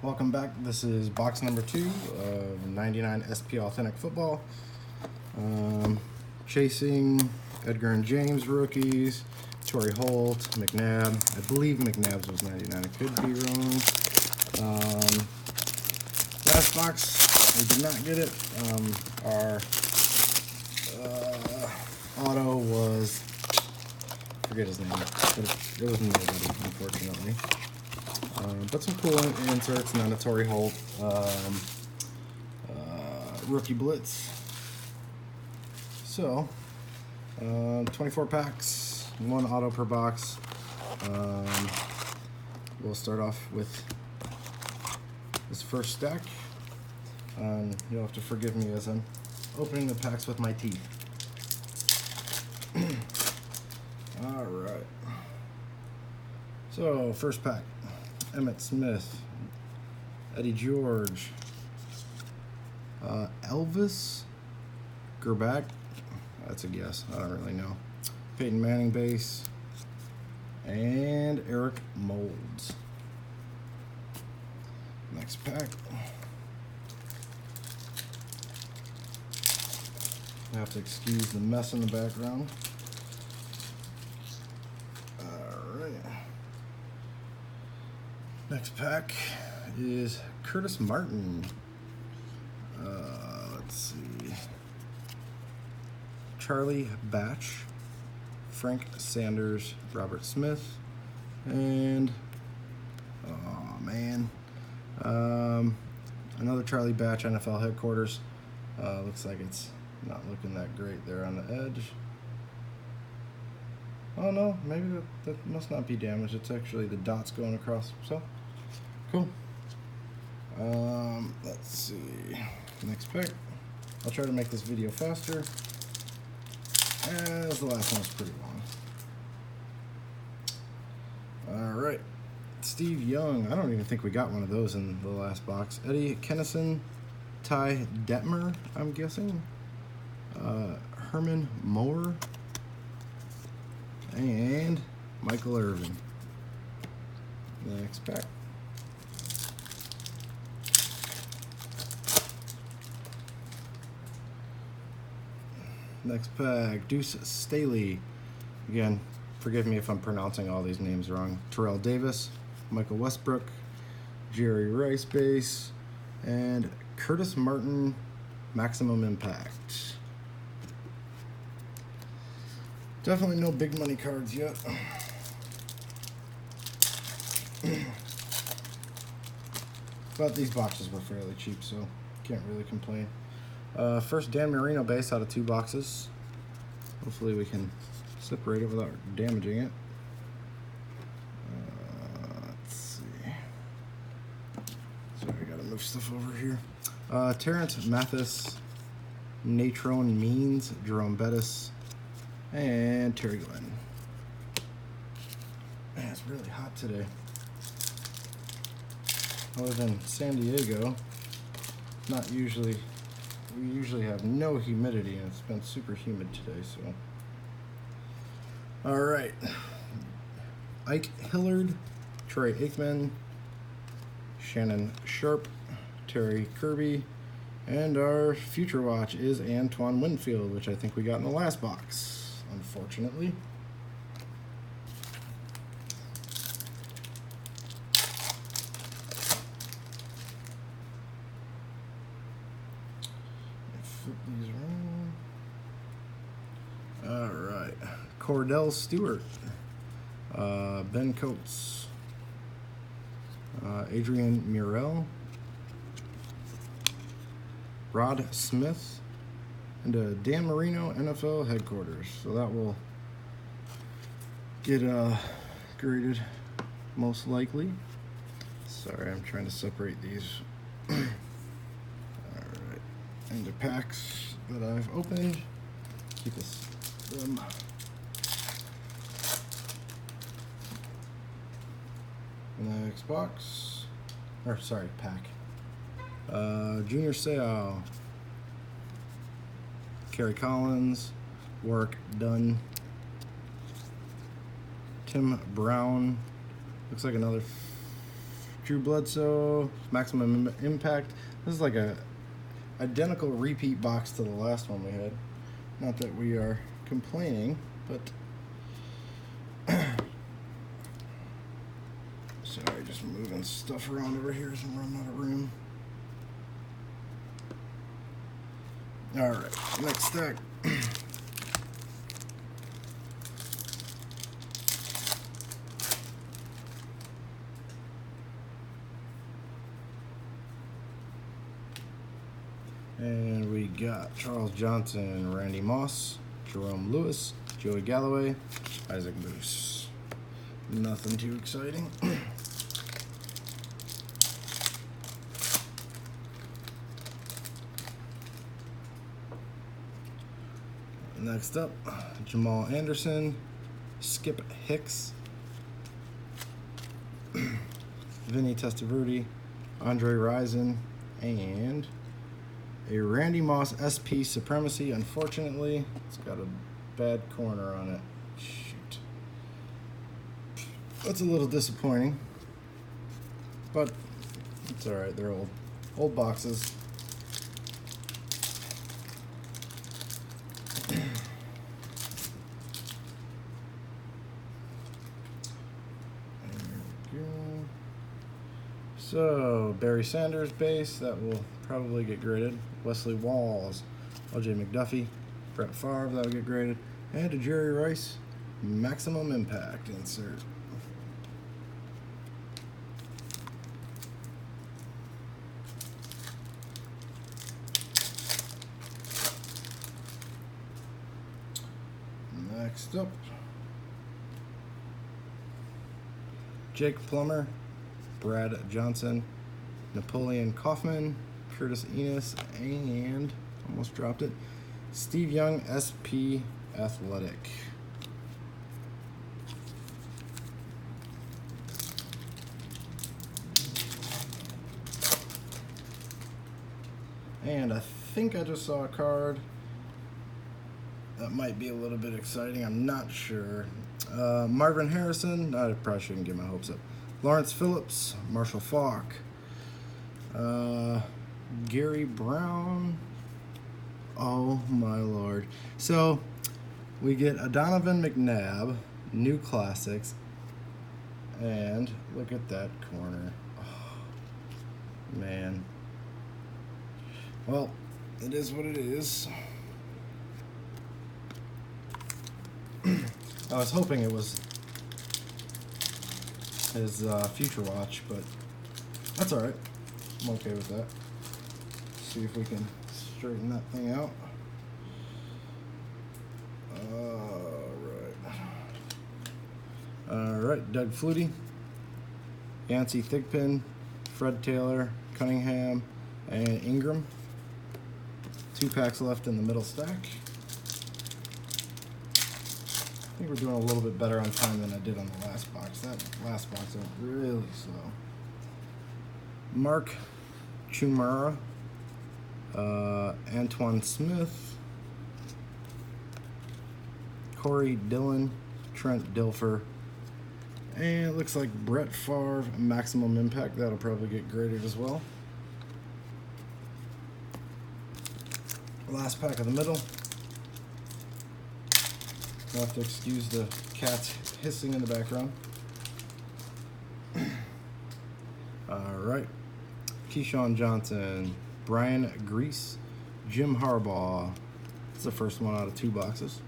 Welcome back. This is box number 2 of 99 SP Authentic Football. Chasing Edgar and James rookies, Torrey Holt, McNabb. I believe McNabb's was 99. I could be wrong. Last box, we did not get it. Our auto was, I forget his name, but it was nobody, unfortunately. But some cool inserts, and then a Torrey Holt rookie blitz. So, 24 packs, 1 auto per box. We'll start off with this first stack. You'll have to forgive me as I'm opening the packs with my teeth. All right. So, first pack. Emmitt Smith, Eddie George, Elvis Grbac, that's a guess, I don't really know, Peyton Manning base, and Eric Moulds. Next pack. I have to excuse the mess in the background. Next pack is Curtis Martin. Let's see. Charlie Batch, Frank Sanders, Robert Smith, and oh man, another Charlie Batch NFL headquarters. Looks like it's not looking that great there on the edge. Oh no, maybe that must not be damaged. It's actually the dots going across. So cool. Let's see. Next pick. I'll try to make this video faster, as the last one was pretty long. All right. Steve Young. I don't even think we got one of those in the last box. Eddie Kennison, Ty Detmer, I'm guessing. Herman Moore. And Michael Irvin. Next pack. Next pack, Deuce Staley. Again, forgive me if I'm pronouncing all these names wrong. Terrell Davis, Michael Westbrook, Jerry Rice base, and Curtis Martin, Maximum Impact. Definitely no big money cards yet. But these boxes were fairly cheap, so can't really complain. First Dan Marino base out of 2 boxes. Hopefully we can separate it without damaging it. Let's see. Sorry, I gotta move stuff over here. Terrence Mathis, Natrone Means, Jerome Bettis, and Terry Glenn. Man, it's really hot today. I live in San Diego. We usually have no humidity, and it's been super humid today, so. All right. Ike Hillard, Troy Aikman, Shannon Sharp, Terry Kirby, and our future watch is Antoine Winfield, which I think we got in the last box, unfortunately. Flip these around. All right. Cordell Stewart, Ben Coates, Adrian Murrell, Rod Smith, and Dan Marino NFL headquarters. So that will get graded most likely. Sorry, I'm trying to separate these. All right, into packs that I've opened. Keep them. Next box, or sorry, pack. Junior Seau, Kerry Collins, Warwick Dunn, Tim Brown, looks like another Drew Bledsoe, Maximum Impact. This is like a identical repeat box to the last one we had. Not that we are complaining, but sorry, just moving stuff around over here as I'm running out of room. All right, next stack. And we got Charles Johnson, Randy Moss, Jerome Lewis, Joey Galloway, Isaac Moose. Nothing too exciting. Next up, Jamal Anderson, Skip Hicks, Vinny Testaverde, Andre Rison, and a Randy Moss SP Supremacy. Unfortunately, it's got a bad corner on it. Shoot. That's a little disappointing, but it's alright. They're old boxes. So, Barry Sanders base, that will probably get graded. Wesley Walls, LJ McDuffie, Brett Favre, that'll get graded. And a Jerry Rice, Maximum Impact insert. Next up, Jake Plummer, Brad Johnson, Napoleon Kaufman, Curtis Enos, and almost dropped it, Steve Young, SP Athletic. And I think I just saw a card that might be a little bit exciting. I'm not sure. Marvin Harrison, I probably shouldn't get my hopes up. Lawrence Phillips, Marshall Faulk, Gary Brown. Oh my lord. So we get a Donovan McNabb, New Classics, and look at that corner. Oh, man. Well, it is what it is. I was hoping it was his Future Watch, but that's alright. I'm okay with that. See if we can straighten that thing out. Alright, Doug Flutie, Yancey Thigpen, Fred Taylor, Cunningham, and Ingram. 2 packs left in the middle stack. I think we're doing a little bit better on time than I did on the last box. That last box went really slow. Mark Chumara, Antoine Smith, Corey Dillon, Trent Dilfer, and it looks like Brett Favre, Maximum Impact. That'll probably get graded as well. Last pack of the middle. I'll have to excuse the cats hissing in the background. Alright. Keyshawn Johnson, Brian Grease, Jim Harbaugh. It's the first one out of 2 boxes.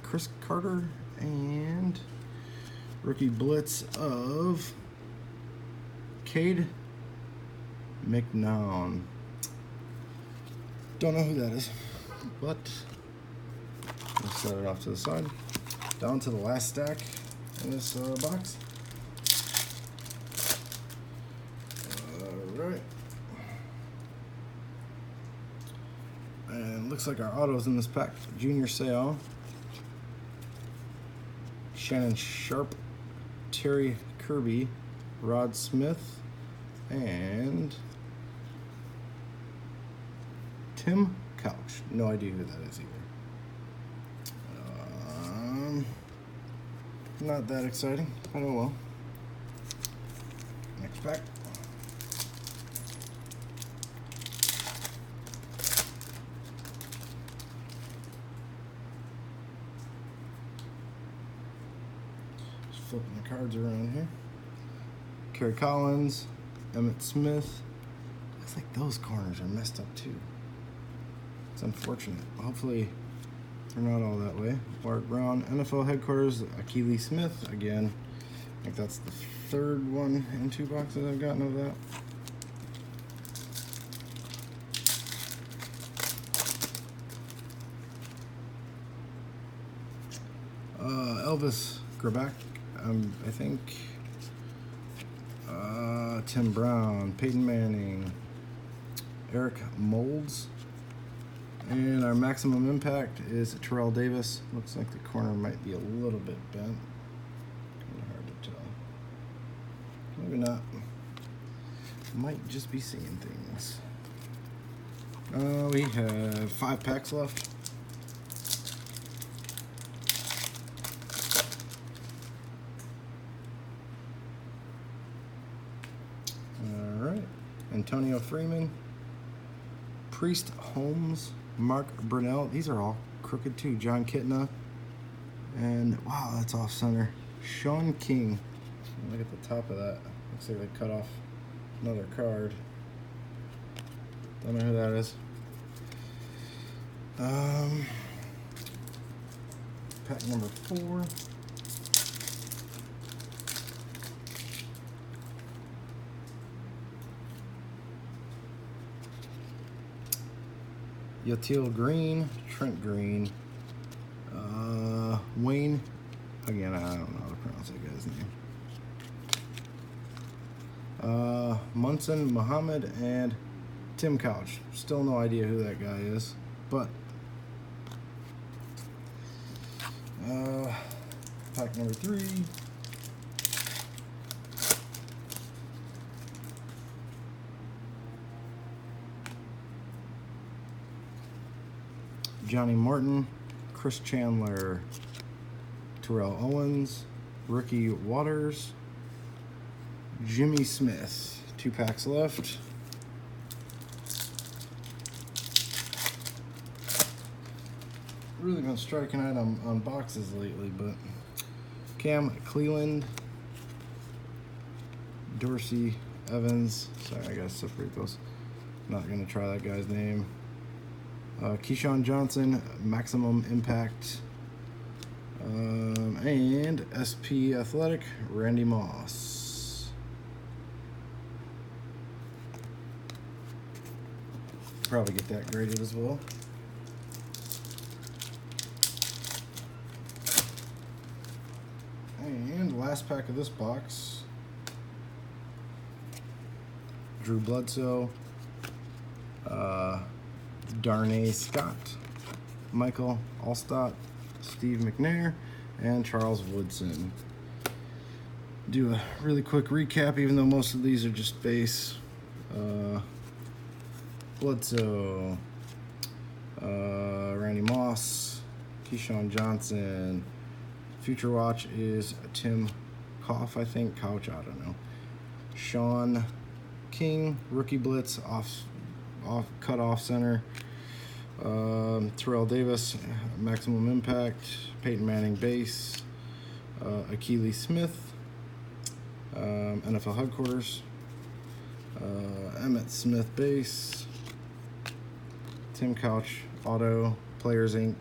Chris Carter, and rookie blitz of Cade McNown. Don't know who that is, but we'll set it off to the side. Down to the last stack in this box. Alright. And looks like our autos in this pack. Junior Seau, Shannon Sharp, Terry Kirby, Rod Smith, and Tim Couch. No idea who that is either. Not that exciting, but oh well. Next Next pack. Just flipping the cards around here. Kerry Collins, Emmett Smith. Looks like those corners are messed up too. It's unfortunate. Hopefully they're not all that way. Bart Brown, NFL headquarters, Akili Smith. Again, I think that's the third one in 2 boxes I've gotten of that. Elvis Grbac, I think. Tim Brown, Peyton Manning, Eric Molds. And our maximum impact is Terrell Davis. Looks like the corner might be a little bit bent. Kind of hard to tell. Maybe not. Might just be seeing things. We have 5 packs left. Alright. Antonio Freeman. Priest Holmes. Mark Brunell. These are all crooked too. John Kitna. And wow, that's off center. Sean King. Look at the top of that. Looks like they cut off another card. Don't know who that is. Pack number 4. Yatil Green, Trent Green, Wayne, again, I don't know how to pronounce that guy's name. Munson Muhammad and Tim Couch. Still no idea who that guy is, but pack number 3. Johnny Morton, Chris Chandler, Terrell Owens, Ricky Waters, Jimmy Smith. 2 packs left. Really been striking out on boxes lately, but Cam Cleland, Dorsey Evans. Sorry, I gotta separate those. Not gonna try that guy's name. Keyshawn Johnson, Maximum Impact, and SP Athletic, Randy Moss. Probably get that graded as well. And last pack of this box, Drew Bledsoe, Darnay Scott, Michael Allstott, Steve McNair, and Charles Woodson. Do a really quick recap, even though most of these are just base. Bledsoe, Randy Moss, Keyshawn Johnson. Future Watch is Tim Koff, I think. Couch, I don't know. Sean King, Rookie Blitz, cut off center. Terrell Davis, Maximum Impact. Peyton Manning base. Akili Smith, NFL headquarters. Emmett Smith base. Tim Couch auto. Players Inc.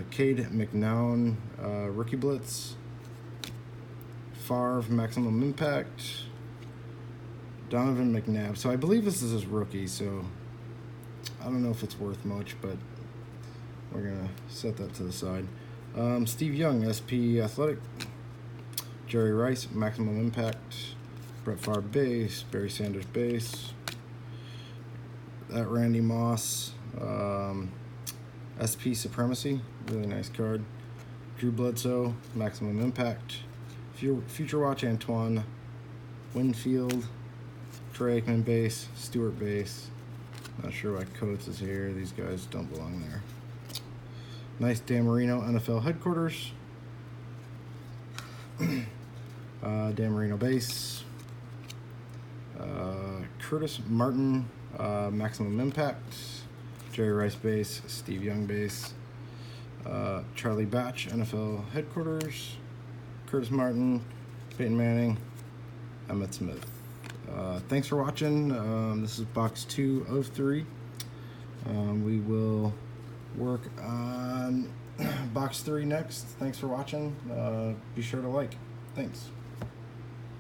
Cade McNown, Rookie Blitz. Favre, Maximum Impact. Donovan McNabb. So I believe this is his rookie, so I don't know if it's worth much, but we're going to set that to the side. Steve Young, SP Athletic. Jerry Rice, Maximum Impact. Brett Favre base. Barry Sanders base. That Randy Moss. SP Supremacy, really nice card. Drew Bledsoe, Maximum Impact. Future Watch Antoine Winfield. Troy Aikman base. Stewart base. Not sure why Coates is here. These guys don't belong there. Nice Dan Marino, NFL headquarters. Dan Marino base. Curtis Martin, Maximum Impact. Jerry Rice base. Steve Young base. Charlie Batch, NFL Headquarters. Curtis Martin. Peyton Manning. Emmitt Smith. Thanks for watching. This is box 2 of 3. We will work on box 3 next. Thanks for watching. Be sure to like. Thanks.